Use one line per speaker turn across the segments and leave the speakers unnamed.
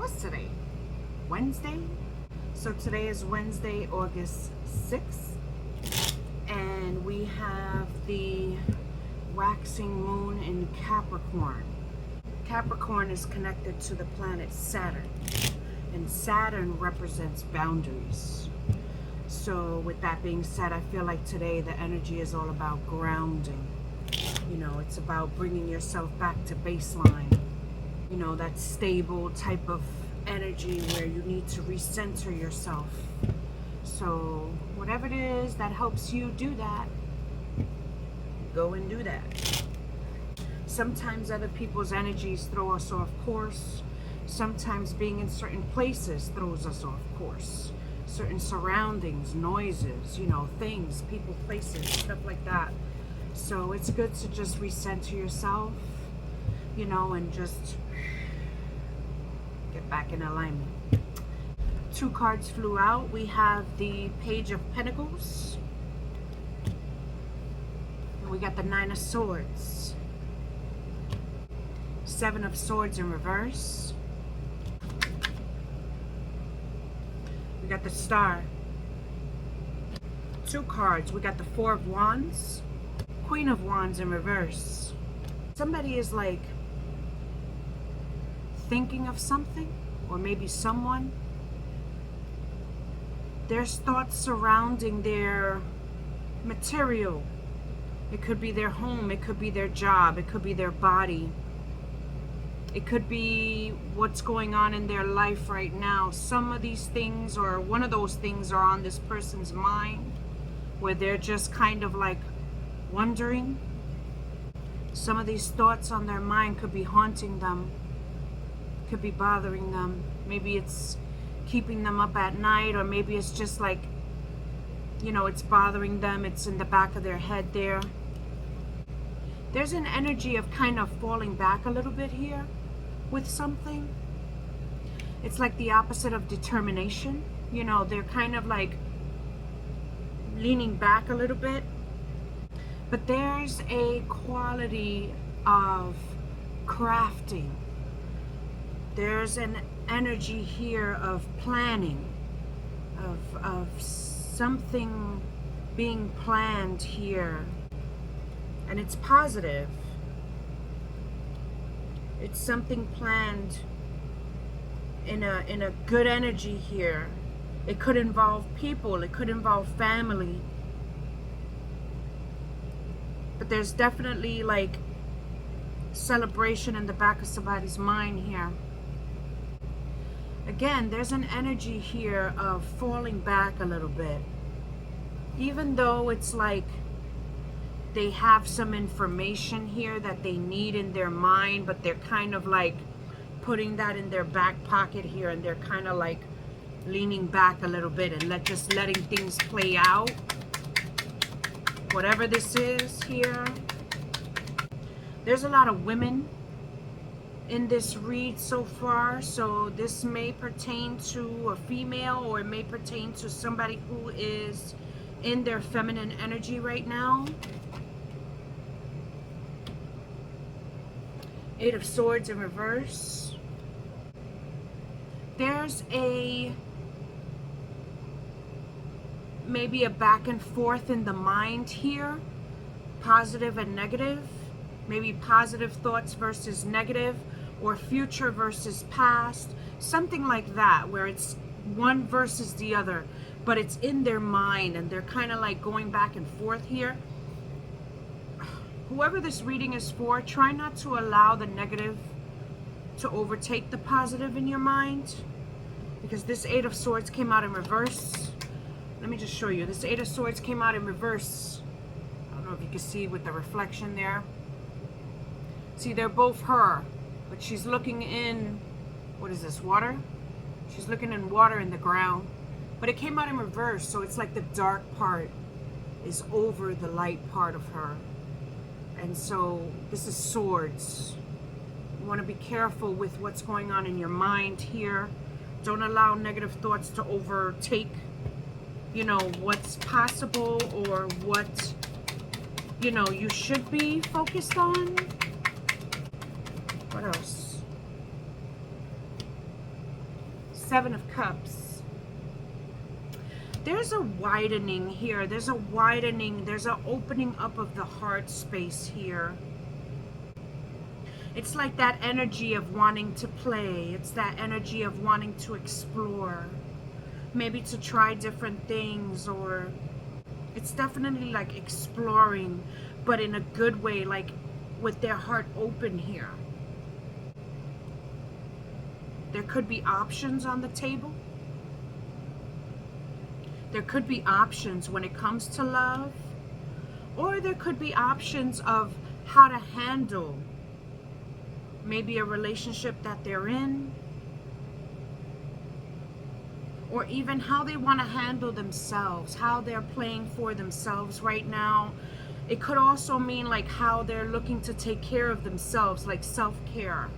What's today? Wednesday? So today is Wednesday, August 6th. And we have the waxing moon in Capricorn. Capricorn is connected to the planet Saturn. And Saturn represents boundaries. So with that being said, I feel like today the energy is all about grounding. You know, it's about bringing yourself back to baseline. You know, that stable type of energy where you need to recenter yourself. So whatever it is that helps you do that, go and do that. Sometimes other people's energies throw us off course. Sometimes being in certain places throws us off course. Certain surroundings, noises, you know, things, people, places, stuff like that. So it's good to just recenter yourself, you know, and just get back in alignment. 2 cards flew out. We have the Page of Pentacles. And we got the 9 of Swords. 7 of Swords in reverse. We got the Star. 2 cards. We got the 4 of Wands. Queen of Wands in reverse. Somebody is like thinking of something, or maybe someone. There's thoughts surrounding their material. It could be their home, it could be their job, it could be their body. It could be what's going on in their life right now. Some of these things, or one of those things, are on this person's mind, where they're just kind of like wondering. Some of these thoughts on their mind could be haunting them, could be bothering them. Maybe it's keeping them up at night, or maybe it's just like, you know, it's bothering them. It's in the back of their head there. There's an energy of kind of falling back a little bit here with something. It's like the opposite of determination. You know, they're kind of like leaning back a little bit. But there's a quality of crafting. There's an energy here of planning, of something being planned here. And it's positive. It's something planned in a good energy here. It could involve people, it could involve family. But there's definitely like celebration in the back of somebody's mind here. Again, there's an energy here of falling back a little bit. Even though it's like they have some information here that they need in their mind, but they're kind of like putting that in their back pocket here, and they're kind of like leaning back a little bit and just letting things play out. Whatever this is here. There's a lot of women in this read so far, so this may pertain to a female, or it may pertain to somebody who is in their feminine energy right now. 8 of Swords in reverse. There's maybe a back and forth in the mind here, positive and negative. Maybe positive thoughts versus negative, or future versus past, something like that, where it's one versus the other, but it's in their mind, and they're kind of like going back and forth here. Whoever this reading is for, try not to allow the negative to overtake the positive in your mind, because this 8 of Swords came out in reverse. Let me just show you. This 8 of Swords came out in reverse. I don't know if you can see with the reflection there. See, they're both her, but she's looking in, what is this, water? She's looking in water in the ground. But it came out in reverse, so it's like the dark part is over the light part of her. And so this is swords. You want to be careful with what's going on in your mind here. Don't allow negative thoughts to overtake, you know, what's possible, or what, you know, you should be focused on. What else? Seven of Cups. There's a widening here. There's a widening. There's an opening up of the heart space here. It's like that energy of wanting to play. It's that energy of wanting to explore. Maybe to try different things, or it's definitely like exploring, but in a good way, like with their heart open here. There could be options on the table. There could be options when it comes to love, or there could be options of how to handle maybe a relationship that they're in, or even how they want to handle themselves, how they're playing for themselves right now. It could also mean like how they're looking to take care of themselves, like self-care.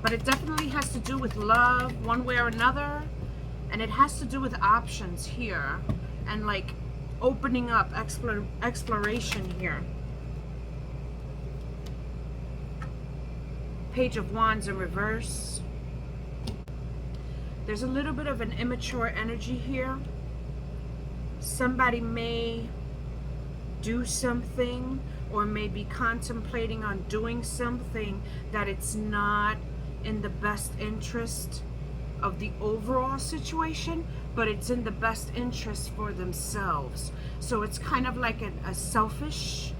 But it definitely has to do with love one way or another. And it has to do with options here. And like opening up, exploration here. Page of Wands in reverse. There's a little bit of an immature energy here. Somebody may do something or may be contemplating on doing something that it's not in the best interest of the overall situation, but it's in the best interest for themselves. So it's kind of like a selfish,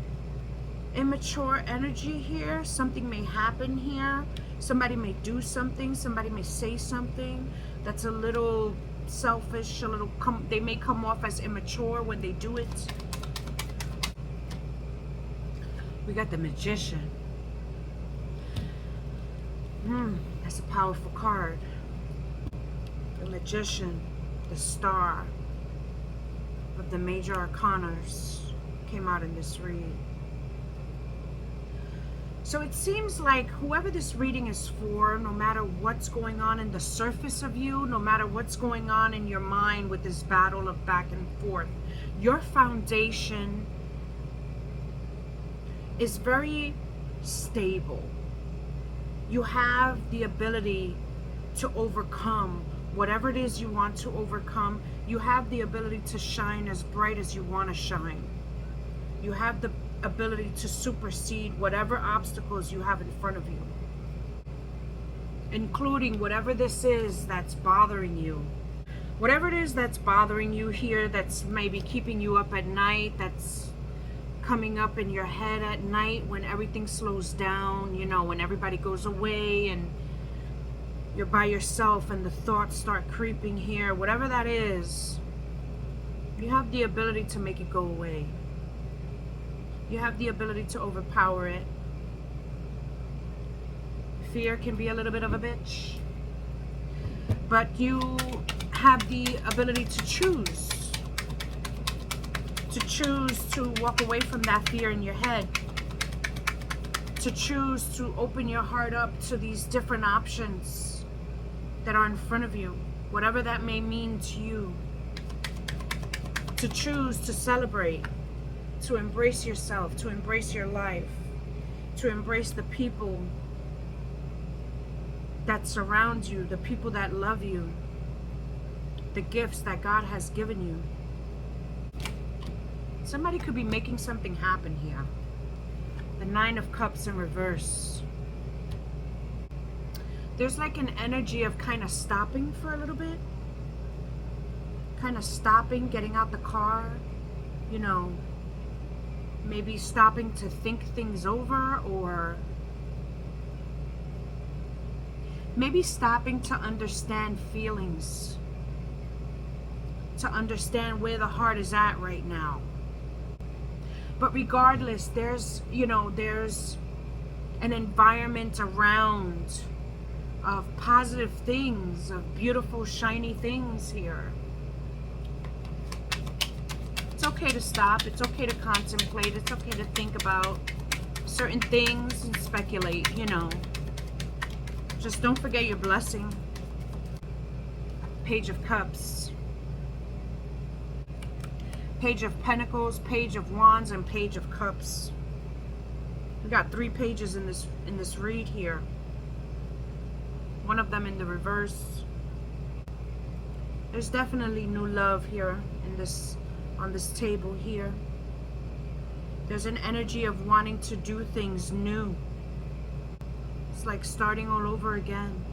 immature energy here. Something may happen here. Somebody may do something. Somebody may say something that's a little selfish, a little. They may come off as immature when they do it. We got the Magician. That's a powerful card. The Magician, the star of the major arcanas, came out in this read. So it seems like whoever this reading is for, no matter what's going on in the surface of you, no matter what's going on in your mind with this battle of back and forth, your foundation is very stable. You have the ability to overcome whatever it is you want to overcome. You have the ability to shine as bright as you want to shine. You have the ability to supersede whatever obstacles you have in front of you, including whatever this is that's bothering you. Whatever it is that's bothering you here, that's maybe keeping you up at night, that's coming up in your head at night when everything slows down, you know, when everybody goes away and you're by yourself and the thoughts start creeping here, whatever that is, you have the ability to make it go away. You have the ability to overpower it. Fear can be a little bit of a bitch, but you have the ability to choose to walk away from that fear in your head, to choose to open your heart up to these different options that are in front of you, whatever that may mean to you, to choose to celebrate, to embrace yourself, to embrace your life, to embrace the people that surround you, the people that love you, the gifts that God has given you. Somebody could be making something happen here. The Nine of Cups in reverse. There's like an energy of kind of stopping for a little bit. Kind of stopping, getting out the car, you know, maybe stopping to think things over, or maybe stopping to understand feelings, to understand where the heart is at right now. But regardless, there's an environment around of positive things, of beautiful, shiny things here. It's okay to stop. It's okay to contemplate. It's okay to think about certain things and speculate, you know. Just don't forget your blessing. Page of Cups. Page of Pentacles, Page of Wands, and Page of Cups. We got 3 pages in this read here. One of them in the reverse. There's definitely new love here in this, on this table here. There's an energy of wanting to do things new. It's like starting all over again.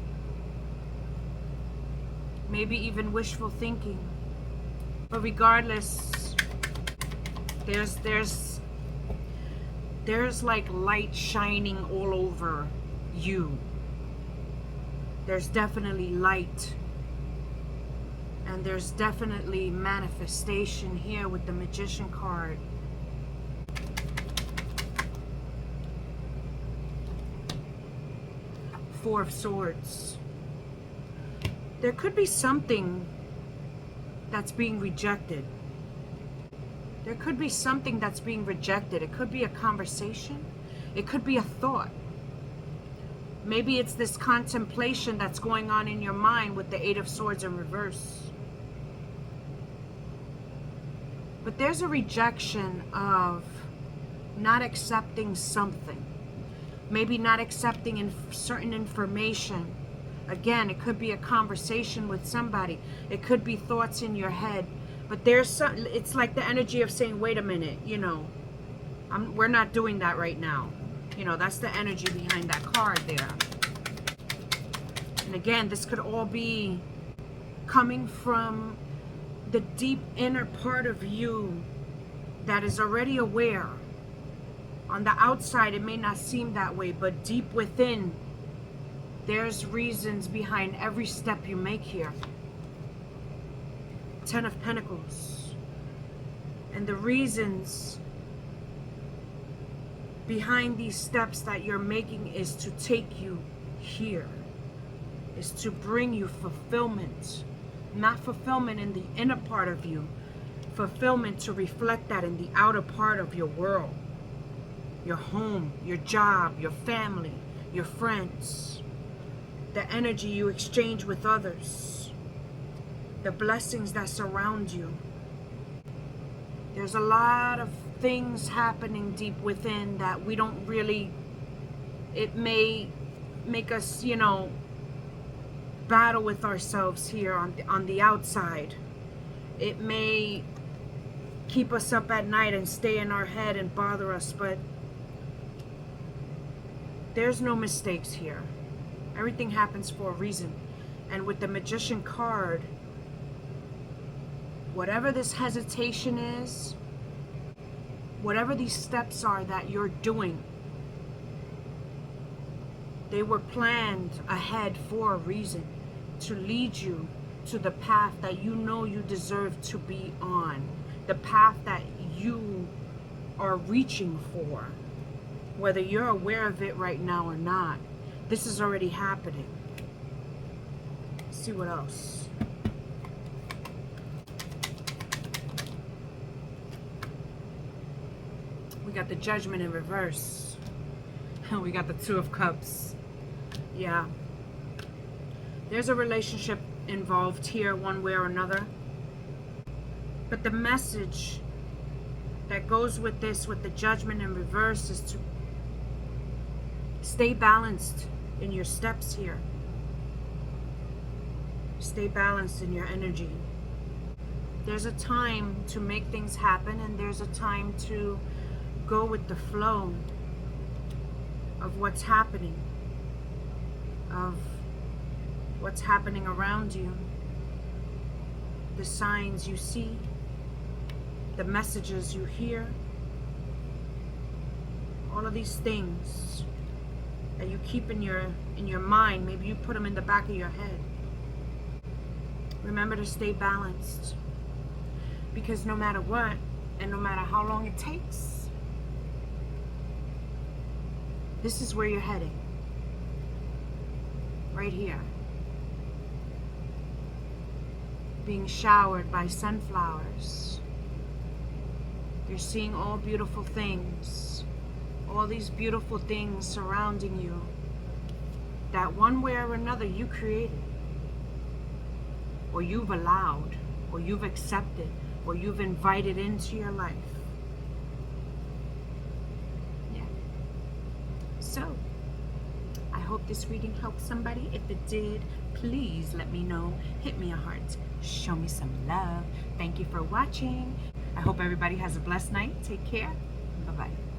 Maybe even wishful thinking. But regardless, there's like light shining all over you. There's definitely light. And there's definitely manifestation here with the Magician card. Four of Swords. There could be something that's being rejected. There could be something that's being rejected. It could be a conversation. It could be a thought. Maybe it's this contemplation that's going on in your mind with the Eight of Swords in reverse. But there's a rejection of not accepting something. Maybe not accepting certain information. Again, it could be a conversation with somebody. It could be thoughts in your head. But there's some, it's like the energy of saying, wait a minute, you know, we're not doing that right now. You know, that's the energy behind that card there. And again, this could all be coming from the deep inner part of you that is already aware. On the outside, it may not seem that way, but deep within, there's reasons behind every step you make here. Ten of Pentacles. And the reasons behind these steps that you're making is to take you here. Is to bring you fulfillment. Not fulfillment in the inner part of you. Fulfillment to reflect that in the outer part of your world. Your home, your job, your family, your friends. The energy you exchange with others. The blessings that surround you. There's a lot of things happening deep within that we don't really, it may make us, you know, battle with ourselves here on the outside. It may keep us up at night and stay in our head and bother us, but there's no mistakes here. Everything happens for a reason. And with the Magician card, whatever this hesitation is, whatever these steps are that you're doing, they were planned ahead for a reason, to lead you to the path that you know you deserve to be on, the path that you are reaching for, whether you're aware of it right now or not. This is already happening. Let's see what else. We got the Judgment in reverse. And we got the Two of Cups. Yeah. There's a relationship involved here one way or another. But the message that goes with this, with the Judgment in reverse, is to stay balanced in your steps here. Stay balanced in your energy. There's a time to make things happen, and there's a time to go with the flow of what's happening, of what's happening around you, the signs you see, the messages you hear, all of these things that you keep in your mind. Maybe you put them in the back of your head. Remember to stay balanced, because no matter what, and no matter how long it takes, this is where you're heading. Right here. Being showered by sunflowers. You're seeing all beautiful things. All these beautiful things surrounding you that one way or another you created, or you've allowed, or you've accepted, or you've invited into your life. Yeah. So, I hope hope this reading helped somebody. If it did, please let me know. Hit me a heart. Show me some love. Thank you for watching. I hope everybody has a blessed night. Take care. Bye-bye.